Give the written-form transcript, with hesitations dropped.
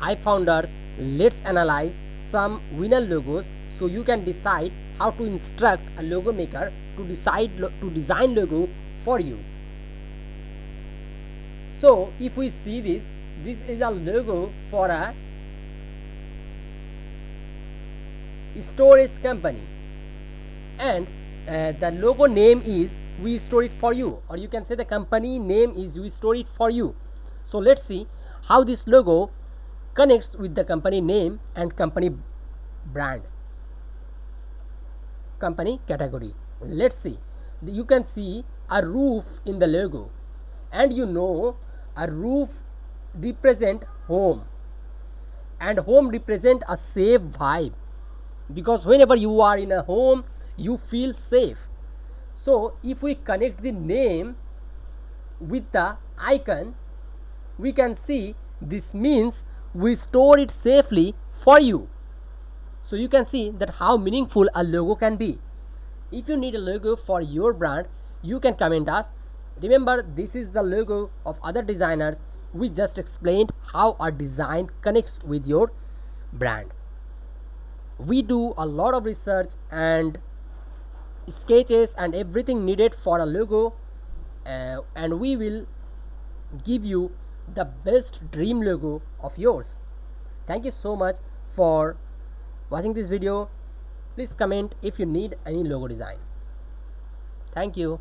Hi founders, let's analyze some winner logos so you can decide how to instruct a logo maker to design logo for you. So if we see this is a logo for a storage company, and the logo name is we store it for you, or you can say the company name is we store it for you. So let's see how this logo connects with the company name and company brand, company category. Let's see. You can see a roof in the logo, and you know a roof represent home, and home represent a safe vibe, because whenever you are in a home you feel safe. So if we connect the name with the icon, we can see this means we store it safely for you. So you can see that how meaningful a logo can be. If you need a logo for your brand, you can comment us. Remember, this is the logo of other designers. We just explained how a design connects with your brand. We do a lot of research and sketches and everything needed for a logo, and we will give you the best dream logo of yours. Thank you so much for watching this video. Please comment if you need any logo design. Thank you.